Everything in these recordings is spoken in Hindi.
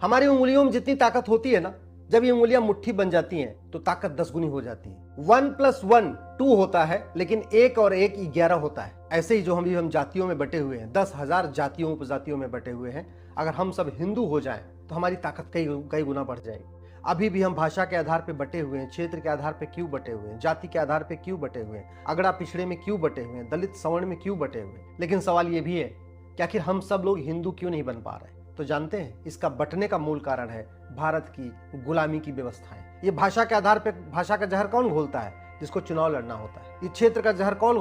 हमारी उंगलियों में जितनी ताकत होती है ना, जब ये उंगलियां मुट्ठी बन जाती हैं तो ताकत 10 गुनी हो जाती है। 1 + 1 2 होता है, लेकिन 1 और 1 11 होता है। ऐसे ही जो हम जातियों में बटे हुए हैं, 10,000 जातियों उपजातियों में बटे हुए हैं, अगर हम सब हिंदू हो जाएं तो हमारी ताकत कई गुना बढ़ जाएगी। अभी भी हम भाषा के आधार पर बटे हुए हैं, क्षेत्र के आधार पर क्यों बटे हुए हैं, जाति के आधार पर क्यों बटे हुए हैं, अगड़ा पिछड़े में क्यों बटे हुए हैं, दलित सवर्ण में क्यों बटे हुए हैं। लेकिन सवाल ये भी है कि आखिर हम सब लोग हिंदू क्यों नहीं बन पा रहे? तो जानते हैं, इसका बटने का मूल कारण है भारत की गुलामी की व्यवस्थाएं। ये भाषा के आधार पर भाषा का जहर कौन घोलता है? जिसको चुनाव लड़ना होता है। ये क्षेत्र का जहर कौन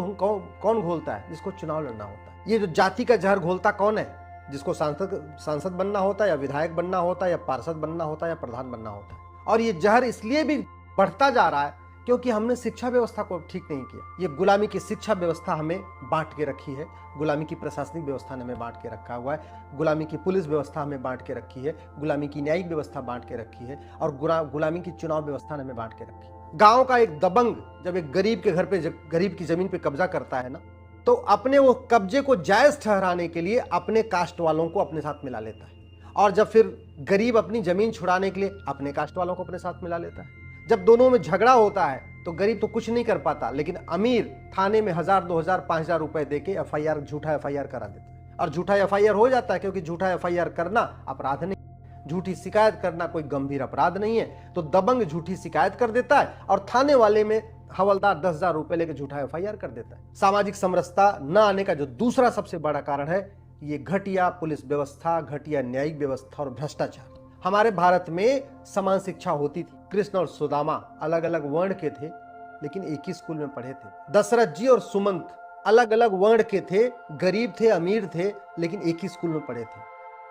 घोलता है? जिसको चुनाव लड़ना होता है। ये जो जाति का जहर घोलता कौन है? जिसको सांसद बनना होता है, या विधायक बनना होता है, या पार्षद बनना होता है, या प्रधान बनना होता है। और ये जहर इसलिए भी बढ़ता जा रहा है क्योंकि हमने शिक्षा व्यवस्था को ठीक नहीं किया। ये गुलामी की शिक्षा व्यवस्था हमें बांट के रखी है, गुलामी की प्रशासनिक व्यवस्था ने हमें बांट के रखा हुआ है, गुलामी की पुलिस व्यवस्था हमें बांट के रखी है, गुलामी की न्यायिक व्यवस्था बांट के रखी है, और गुलामी की चुनाव व्यवस्था ने हमें बांट के रखी है। गांव का एक दबंग जब एक गरीब के घर पे गरीब की जमीन पे कब्जा करता है ना, तो अपने वो कब्जे को जायज ठहराने के लिए अपने कास्ट वालों को अपने साथ मिला लेता है, और जब फिर गरीब अपनी जमीन छुड़ाने के लिए अपने कास्ट वालों को अपने साथ मिला लेता है। जब दोनों में झगड़ा होता है तो गरीब तो कुछ नहीं कर पाता, लेकिन अमीर थाने में 1000, 2000, 5000 रुपए देके एफआईआर, झूठा एफआईआर करा देता है, और झूठा एफआईआर हो जाता है, क्योंकि झूठा एफआईआर करना अपराध नहीं, झूठी शिकायत करना कोई गंभीर अपराध नहीं है। तो दबंग झूठी शिकायत कर देता है और थाने वाले में हवलदार 10,000 रुपए लेके झूठा एफआईआर कर देता है। सामाजिक समरसता न आने का जो दूसरा सबसे बड़ा कारण है, ये घटिया पुलिस व्यवस्था, घटिया न्यायिक व्यवस्था और भ्रष्टाचार। हमारे भारत में समान शिक्षा होती थी। कृष्ण और सुदामा अलग अलग वर्ण के थे, लेकिन एक ही स्कूल में पढ़े थे। दशरथ जी और सुमंत अलग अलग वर्ण के थे, गरीब थे, अमीर थे, लेकिन एक ही स्कूल में पढ़े थे।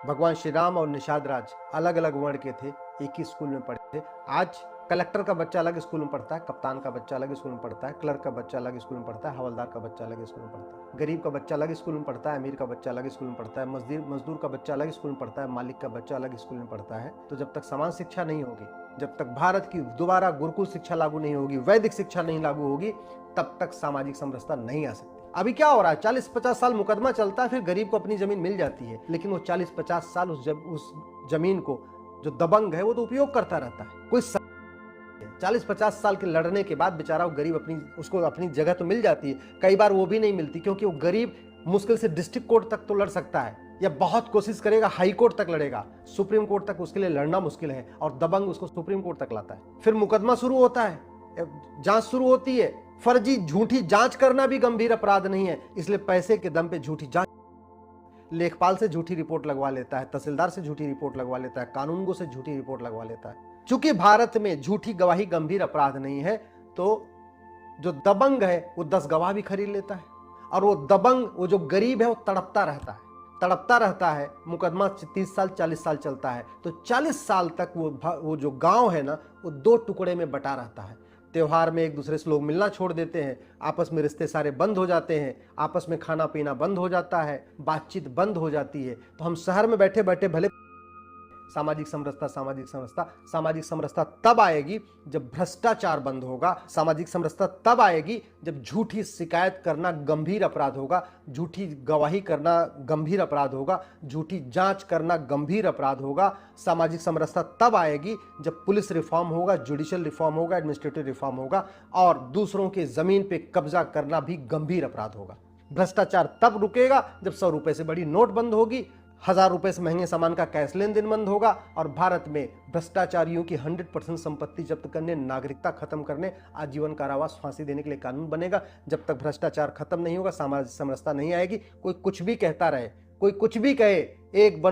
भगवान श्री राम और निषाद राज अलग अलग वर्ण के थे, एक ही स्कूल में पढ़े थे। आज कलेक्टर का बच्चा अलग स्कूल में पढ़ता है, कप्तान का बच्चा अलग स्कूल में पढ़ता है, क्लर्क का बच्चा अलग स्कूल में पढ़ता है, हवलदार का बच्चा अलग स्कूल में पढ़ता है, गरीब का बच्चा अलग स्कूल में पढ़ता है, अमीर का बच्चा अलग स्कूल में पढ़ता है, मजदूर का बच्चा अलग स्कूल में पढ़ता है, मालिक का बच्चा अलग स्कूल में पढ़ता है। तो जब तक समान शिक्षा नहीं होगी, जब तक भारत की दोबारा गुरुकुल शिक्षा लागू नहीं होगी, वैदिक शिक्षा नहीं लागू होगी, तब तक सामाजिक समरसता नहीं आ सकती। अभी क्या हो रहा है, 40-50 साल मुकदमा चलता है, फिर गरीब को अपनी जमीन मिल जाती है, लेकिन वो 40-50 साल उस जमीन को जो दबंग है वो तो उपयोग करता रहता है। कोई 40-50 साल के लड़ने के बाद बेचारा वो गरीब उसको अपनी जगह तो मिल जाती है, कई बार वो भी नहीं मिलती, क्योंकि वो गरीब मुश्किल से डिस्ट्रिक्ट कोर्ट तक तो लड़ सकता है, या बहुत कोशिश करेगा हाई कोर्ट तक लड़ेगा, सुप्रीम कोर्ट तक उसके लिए लड़ना मुश्किल है, और दबंग उसको सुप्रीम कोर्ट तक लाता है। फिर मुकदमा शुरू होता है, जांच शुरू होती है। फर्जी झूठी जांच करना भी गंभीर अपराध नहीं है, इसलिए पैसे के दम पे झूठी जांच, लेखपाल से झूठी रिपोर्ट लगवा लेता है, तहसीलदार से झूठी रिपोर्ट लगवा लेता है, कानूनगो से झूठी रिपोर्ट लगवा लेता है। चूंकि भारत में झूठी गवाही गंभीर अपराध नहीं है, तो जो दबंग है वो 10 गवाह भी खरीद लेता है, और वो दबंग, वो जो गरीब है, वो तड़पता रहता है। मुकदमा 30 साल 40 साल चलता है, तो 40 साल तक वो जो गांव है ना, वो 2 टुकड़े में बटा रहता है। त्योहार में एक दूसरे से लोग मिलना छोड़ देते हैं, आपस में रिश्ते सारे बंद हो जाते हैं, आपस में खाना पीना बंद हो जाता है, बातचीत बंद हो जाती है। तो हम शहर में बैठे बैठे भले सामाजिक समरसता तब आएगी जब भ्रष्टाचार बंद होगा। सामाजिक समरसता तब आएगी जब झूठी शिकायत करना गंभीर अपराध होगा, झूठी गवाही करना गंभीर अपराध होगा, झूठी जांच करना गंभीर अपराध होगा। सामाजिक समरसता तब आएगी जब पुलिस रिफॉर्म होगा, जुडिशियल रिफॉर्म होगा, एडमिनिस्ट्रेटिव रिफॉर्म होगा, और दूसरों के जमीन पे कब्जा करना भी गंभीर अपराध होगा। भ्रष्टाचार तब रुकेगा जब 100 रुपए से बड़ी नोट बंद होगी, 1000 रुपए से महंगे सामान का कैश लेन देन बंद होगा, और भारत में भ्रष्टाचारियों की 100% संपत्ति जब्त करने, नागरिकता खत्म करने, आजीवन कारावास, फांसी देने के लिए कानून बनेगा। जब तक भ्रष्टाचार खत्म नहीं होगा, सामाजिक समरसता नहीं आएगी। कोई कुछ भी कहता रहे, कोई कुछ भी कहे, एक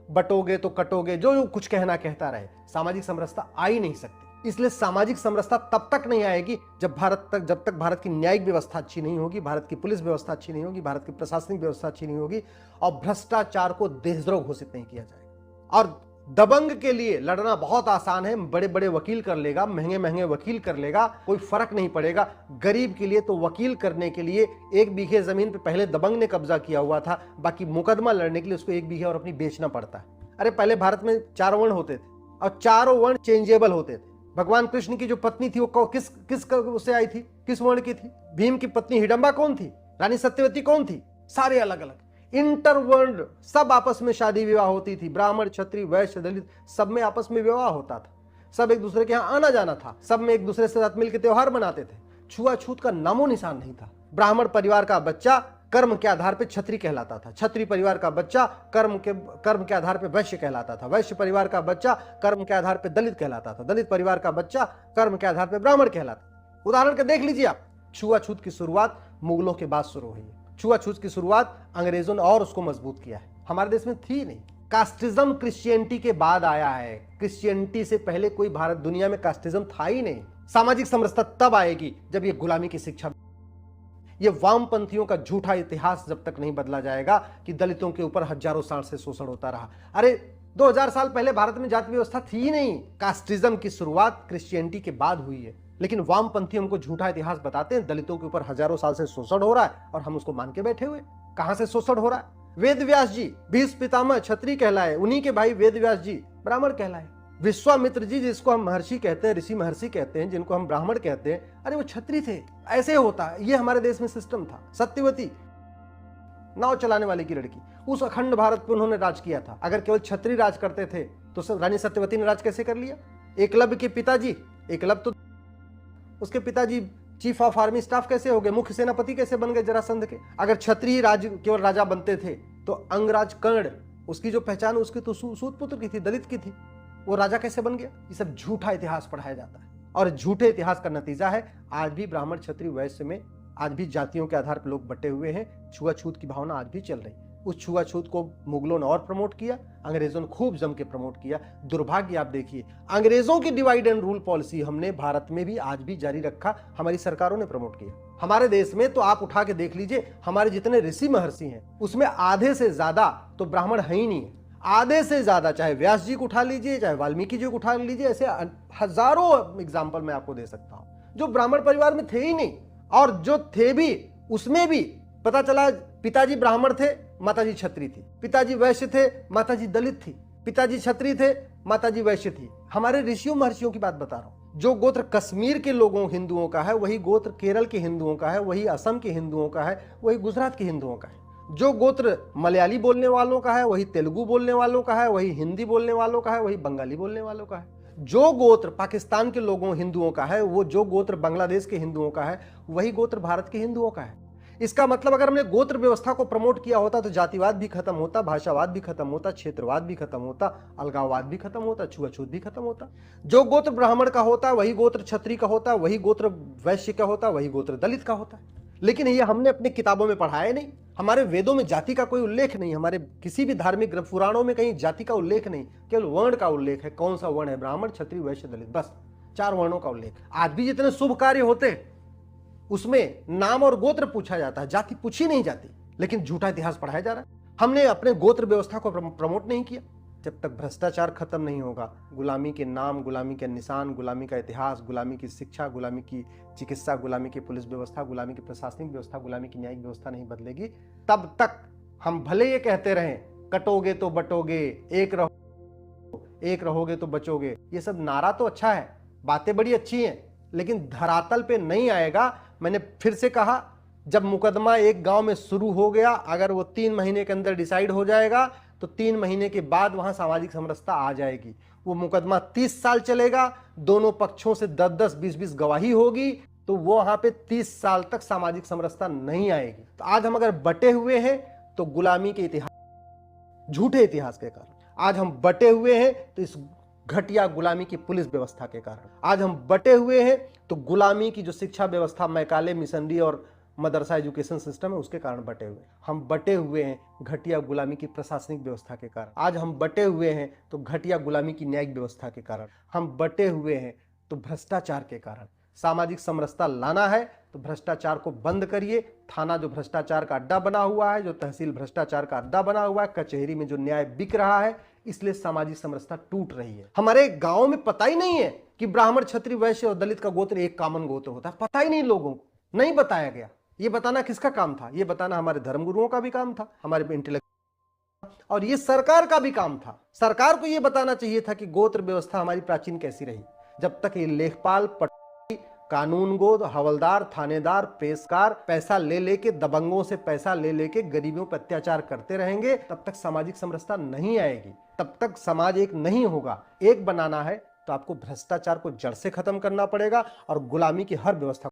बटोगे तो कटोगे, जो कुछ कहना कहता रहे, सामाजिक समरसता आ ही नहीं सकती। इसलिए सामाजिक समरसता तब तक नहीं आएगी जब तक भारत की न्यायिक व्यवस्था अच्छी नहीं होगी, भारत की पुलिस व्यवस्था अच्छी नहीं होगी, भारत की प्रशासनिक व्यवस्था अच्छी नहीं होगी, और भ्रष्टाचार को देशद्रोह घोषित नहीं किया जाएगा। और दबंग के लिए लड़ना बहुत आसान है, बड़े बड़े वकील कर लेगा, महंगे महंगे वकील कर लेगा, कोई फर्क नहीं पड़ेगा। गरीब के लिए तो वकील करने के लिए 1 बीघे जमीन पे पहले दबंग ने कब्जा किया हुआ था, बाकी मुकदमा लड़ने के लिए उसको 1 बीघे और अपनी बेचना पड़ता है। अरे पहले भारत में 4 वर्ण होते थे, और चारों वर्ण चेंजेबल होते थे। भगवान कृष्ण की जो पत्नी थी वो किस उससे आई थी, किस वर्ण की थी? भीम की पत्नी हिडंबा कौन थी? रानी सत्यवती कौन थी? सारे अलग अलग। इंटरवर्ण, सब आपस में शादी विवाह होती थी, ब्राह्मण क्षत्रिय वैश्य दलित सब में आपस में विवाह होता था, सब एक दूसरे के यहाँ आना जाना था, सब में एक दूसरे से साथ मिलकर त्योहार मनाते थे, छुआछूत का नामो निशान नहीं था। ब्राह्मण परिवार का बच्चा कर्म के आधार पर क्षत्रिय कहलाता था, क्षत्रिय परिवार का बच्चा कर्म के आधार पर वैश्य कहलाता था, वैश्य परिवार का बच्चा कर्म के आधार पर दलित कहलाता था, दलित परिवार का बच्चा कर्म के आधार पर ब्राह्मण कहलाता। उदाहरण के देख लीजिए आप, छुआछूत की शुरुआत मुगलों के बाद शुरू हुई है, छुआछूत की शुरुआत अंग्रेजों ने और उसको मजबूत किया है, हमारे देश में थी नहीं। कास्टिज्म क्रिश्चियनिटी के बाद आया है, क्रिश्चियनिटी से पहले कोई भारत दुनिया में कास्टिज्म था ही नहीं। सामाजिक समरसता तब आएगी जब ये गुलामी की शिक्षा, ये वामपंथियों का झूठा इतिहास जब तक नहीं बदला जाएगा कि दलितों के ऊपर हजारों साल से शोषण होता रहा। अरे 2000 साल पहले भारत में जाति व्यवस्था थी ही नहीं, कास्टिज्म की शुरुआत क्रिश्चियनिटी के बाद हुई है। लेकिन वामपंथी हमको झूठा इतिहास बताते हैं, दलितों के ऊपर हजारों साल से शोषण हो रहा है और हम उसको मान के बैठे हुए। कहां से शोषण हो रहा है? वेद व्यास जी भीष्म पितामह क्षत्रिय कहलाए, उन्हीं के भाई वेद व्यास जी ब्राह्मण कहलाए। विश्वामित्र जी जिसको हम महर्षि कहते हैं, ऋषि महर्षि कहते हैं, जिनको हम ब्राह्मण कहते हैं, अरे वो क्षत्रिय थे। ऐसे होता है, ये हमारे देश में सिस्टम था। सत्यवती नाव चलाने वाले की लड़की, उस अखंड भारत पर उन्होंने राज किया था। अगर केवल क्षत्रिय राज करते थे तो रानी सत्यवती ने राज कैसे कर लिया? एकलव्य के पिताजी, एकलव्य तो उसके पिताजी चीफ ऑफ आर्मी स्टाफ कैसे हो गए, मुख्य सेनापति कैसे बन गए जरासंध के? अगर क्षत्रिय राज केवल राजा बनते थे तो अंगराज कर्ण, उसकी जो पहचान उसकी तो सूत पुत्र की थी, दलित की थी, वो राजा कैसे बन गया? ये सब झूठा इतिहास पढ़ाया जाता है और झूठे इतिहास का नतीजा है आज भी ब्राह्मण क्षत्रिय वैश्य में आज भी जातियों के आधार पर लोग बटे हुए हैं। छुआछूत की भावना आज भी चल रही। उस छुआछूत को मुगलों ने और प्रमोट किया, अंग्रेजों ने खूब जम के प्रमोट किया। दुर्भाग्य आप देखिए, अंग्रेजों की डिवाइड एंड रूल पॉलिसी हमने भारत में भी आज भी जारी रखा, हमारी सरकारों ने प्रमोट किया। हमारे देश में तो आप उठा के देख लीजिए, हमारे जितने ऋषि महर्षि हैं उसमें आधे से ज्यादा तो ब्राह्मण है ही नहीं है। आधे से ज्यादा, चाहे व्यास जी को उठा लीजिए, चाहे वाल्मीकि जी को उठा लीजिए, ऐसे हजारों एग्जाम्पल मैं आपको दे सकता हूं जो ब्राह्मण परिवार में थे ही नहीं। और जो थे भी उसमें भी पता चला पिताजी ब्राह्मण थे, माताजी क्षत्रिय थी, पिताजी वैश्य थे, माताजी दलित थी, पिताजी क्षत्रिय थे, माताजी वैश्य थी। हमारे ऋषियों महर्षियों की बात बता रहा हूं। जो गोत्र कश्मीर के लोगों हिंदुओं का है वही गोत्र केरल के हिंदुओं का है, वही असम के हिंदुओं का है, वही गुजरात के हिंदुओं का है। जो गोत्र मलयाली बोलने वालों का है वही तेलुगु बोलने वालों का है, वही हिंदी बोलने वालों का है, वही बंगाली बोलने वालों का है। जो गोत्र पाकिस्तान के लोगों हिंदुओं का है, वो जो गोत्र बांग्लादेश के हिंदुओं का है, वही गोत्र भारत के हिंदुओं का है। इसका मतलब अगर हमने गोत्र व्यवस्था को प्रमोट किया होता तो जातिवाद भी खत्म होता, भाषावाद भी खत्म होता, क्षेत्रवाद भी खत्म होता, अलगाववाद भी खत्म होता, छुआछूत भी खत्म होता। जो गोत्र ब्राह्मण का होता वही गोत्र क्षत्रिय का होता, वही गोत्र वैश्य का होता, वही गोत्र दलित का होता। लेकिन ये हमने अपनी किताबों में पढ़ाया नहीं। हमारे वेदों में जाति का कोई उल्लेख नहीं, हमारे किसी भी धार्मिक पुराणों में कहीं जाति का उल्लेख नहीं, केवल वर्ण का उल्लेख है। कौन सा वर्ण है? ब्राह्मण क्षत्रिय वैश्य दलित, बस 4 वर्णों का उल्लेख। आज भी जितने शुभ कार्य होते हैं उसमें नाम और गोत्र पूछा जाता है, जाति पूछी नहीं जाती, लेकिन झूठा इतिहास पढ़ाया जा रहा है। हमने अपने गोत्र व्यवस्था को प्रमोट नहीं किया। जब तक भ्रष्टाचार खत्म नहीं होगा, गुलामी के नाम, गुलामी के निशान, गुलामी का इतिहास, गुलामी की शिक्षा, गुलामी की चिकित्सा, गुलामी की पुलिस व्यवस्था, गुलामी की प्रशासनिक व्यवस्था, गुलामी की न्यायिक व्यवस्था नहीं बदलेगी, तब तक हम भले ये कहते रहें कटोगे तो बटोगे, एक रहोगे तो बचोगे। ये सब नारा तो अच्छा है, बातें बड़ी अच्छी हैं, लेकिन धरातल पे नहीं आएगा। मैंने फिर से कहा, जब मुकदमा एक गांव में शुरू हो गया, अगर वो 3 महीने के अंदर डिसाइड हो जाएगा तो 3 महीने के बाद वहां सामाजिक समरसता आ जाएगी। वो मुकदमा 30 साल चलेगा, दोनों पक्षों से 10-10, 20-20 गवाही होगी, तो वो वहां पे 30 साल तक सामाजिक समरसता नहीं आएगी। तो आज हम अगर बटे हुए हैं तो गुलामी के इतिहास, झूठे इतिहास के कारण। आज हम बटे हुए हैं तो इस घटिया गुलामी की पुलिस व्यवस्था के कारण। आज हम बटे हुए हैं तो गुलामी की जो शिक्षा व्यवस्था, मैकाले, मिशनरी और मदरसा एजुकेशन सिस्टम है, उसके कारण बटे हुए। हम बटे हुए हैं घटिया गुलामी की प्रशासनिक व्यवस्था के कारण। आज हम बटे हुए हैं तो घटिया गुलामी की न्यायिक व्यवस्था के कारण। हम बटे हुए हैं तो भ्रष्टाचार के कारण। सामाजिक समरसता लाना है तो भ्रष्टाचार को बंद करिए। थाना जो भ्रष्टाचार का अड्डा बना हुआ है, जो तहसील भ्रष्टाचार का अड्डा बना हुआ है, कचहरी में जो न्याय बिक रहा है, इसलिए सामाजिक समरसता टूट रही है। हमारे गांव में पता ही नहीं है कि ब्राह्मण क्षत्रिय वैश्य और दलित का गोत्र एक कॉमन गोत्र होता है। पता ही नहीं, लोगों को नहीं बताया गया। ये बताना किसका काम था? ये बताना हमारे धर्मगुरुओं का भी काम था, हमारे इंटेलेक्चुअल, और ये सरकार का भी काम था। सरकार को ये बताना चाहिए था कि गोत्र व्यवस्था हमारी प्राचीन कैसी रही। जब तक ये लेखपाल, कानूनगो, हवलदार, थानेदार, पेशकार पैसा ले लेके, दबंगों से पैसा ले लेके गरीबों पर अत्याचार करते रहेंगे, तब तक सामाजिक समरसता नहीं आएगी, तब तक समाज एक नहीं होगा। एक बनाना है तो आपको भ्रष्टाचार को जड़ से खत्म करना पड़ेगा और गुलामी की हर व्यवस्था